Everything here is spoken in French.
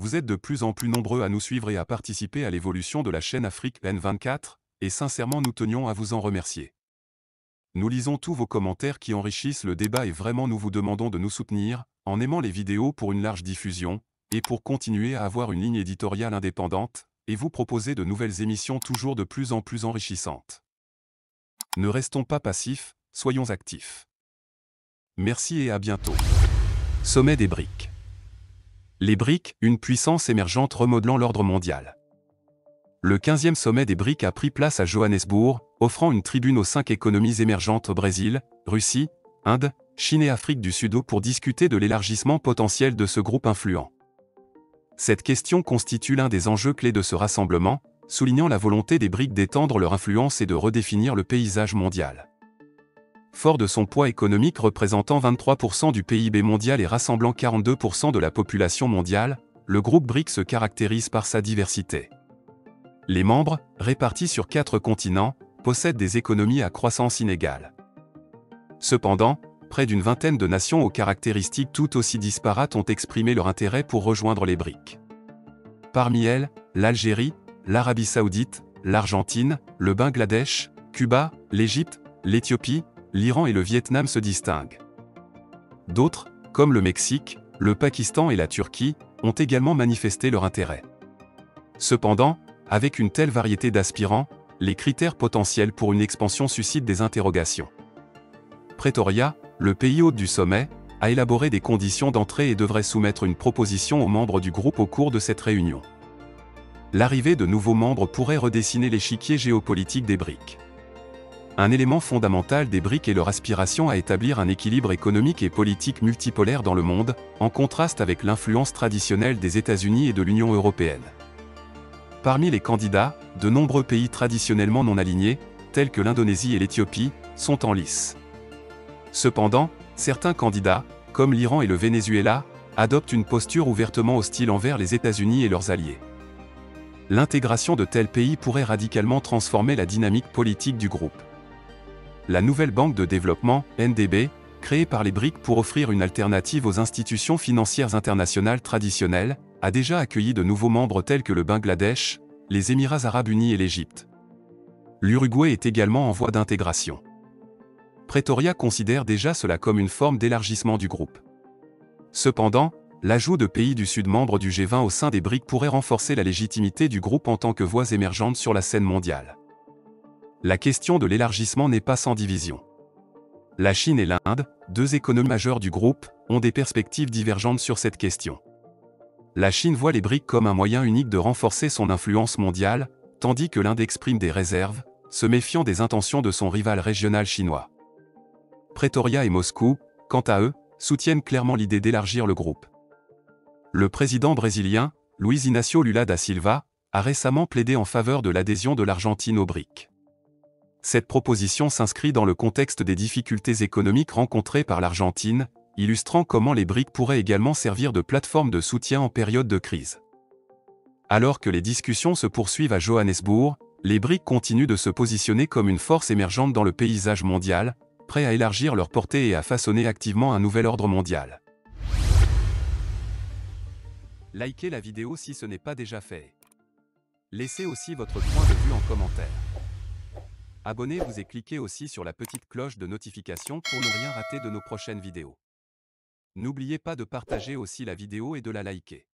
Vous êtes de plus en plus nombreux à nous suivre et à participer à l'évolution de la chaîne Afrique N24, et sincèrement nous tenions à vous en remercier. Nous lisons tous vos commentaires qui enrichissent le débat et vraiment nous vous demandons de nous soutenir, en aimant les vidéos pour une large diffusion, et pour continuer à avoir une ligne éditoriale indépendante, et vous proposer de nouvelles émissions toujours de plus en plus enrichissantes. Ne restons pas passifs, soyons actifs. Merci et à bientôt. Sommet des BRIC. Les BRIC, une puissance émergente remodelant l'ordre mondial. Le 15e sommet des BRIC a pris place à Johannesburg, offrant une tribune aux 5 économies émergentes au Brésil, Russie, Inde, Chine et Afrique du Sud pour discuter de l'élargissement potentiel de ce groupe influent. Cette question constitue l'un des enjeux clés de ce rassemblement, soulignant la volonté des BRIC d'étendre leur influence et de redéfinir le paysage mondial. Fort de son poids économique représentant 23% du PIB mondial et rassemblant 42% de la population mondiale, le groupe BRIC se caractérise par sa diversité. Les membres, répartis sur 4 continents, possèdent des économies à croissance inégale. Cependant, près d'une vingtaine de nations aux caractéristiques tout aussi disparates ont exprimé leur intérêt pour rejoindre les BRIC. Parmi elles, l'Algérie, l'Arabie Saoudite, l'Argentine, le Bangladesh, Cuba, l'Égypte, l'Éthiopie, l'Iran et le Vietnam se distinguent. D'autres, comme le Mexique, le Pakistan et la Turquie, ont également manifesté leur intérêt. Cependant, avec une telle variété d'aspirants, les critères potentiels pour une expansion suscitent des interrogations. Pretoria, le pays hôte du sommet, a élaboré des conditions d'entrée et devrait soumettre une proposition aux membres du groupe au cours de cette réunion. L'arrivée de nouveaux membres pourrait redessiner l'échiquier géopolitique des BRIC. Un élément fondamental des BRIC est leur aspiration à établir un équilibre économique et politique multipolaire dans le monde, en contraste avec l'influence traditionnelle des États-Unis et de l'Union européenne. Parmi les candidats, de nombreux pays traditionnellement non alignés, tels que l'Indonésie et l'Éthiopie, sont en lice. Cependant, certains candidats, comme l'Iran et le Venezuela, adoptent une posture ouvertement hostile envers les États-Unis et leurs alliés. L'intégration de tels pays pourrait radicalement transformer la dynamique politique du groupe. La nouvelle banque de développement, NDB, créée par les BRIC pour offrir une alternative aux institutions financières internationales traditionnelles, a déjà accueilli de nouveaux membres tels que le Bangladesh, les Émirats arabes unis et l'Égypte. L'Uruguay est également en voie d'intégration. Pretoria considère déjà cela comme une forme d'élargissement du groupe. Cependant, l'ajout de pays du Sud membres du G20 au sein des BRIC pourrait renforcer la légitimité du groupe en tant que voix émergente sur la scène mondiale. La question de l'élargissement n'est pas sans division. La Chine et l'Inde, 2 économies majeures du groupe, ont des perspectives divergentes sur cette question. La Chine voit les BRIC comme un moyen unique de renforcer son influence mondiale, tandis que l'Inde exprime des réserves, se méfiant des intentions de son rival régional chinois. Pretoria et Moscou, quant à eux, soutiennent clairement l'idée d'élargir le groupe. Le président brésilien, Luiz Inácio Lula da Silva, a récemment plaidé en faveur de l'adhésion de l'Argentine aux BRIC. Cette proposition s'inscrit dans le contexte des difficultés économiques rencontrées par l'Argentine, illustrant comment les BRIC pourraient également servir de plateforme de soutien en période de crise. Alors que les discussions se poursuivent à Johannesburg, les BRIC continuent de se positionner comme une force émergente dans le paysage mondial, prêts à élargir leur portée et à façonner activement un nouvel ordre mondial. Likez la vidéo si ce n'est pas déjà fait. Laissez aussi votre point de vue en commentaire. Abonnez-vous et cliquez aussi sur la petite cloche de notification pour ne rien rater de nos prochaines vidéos. N'oubliez pas de partager aussi la vidéo et de la liker.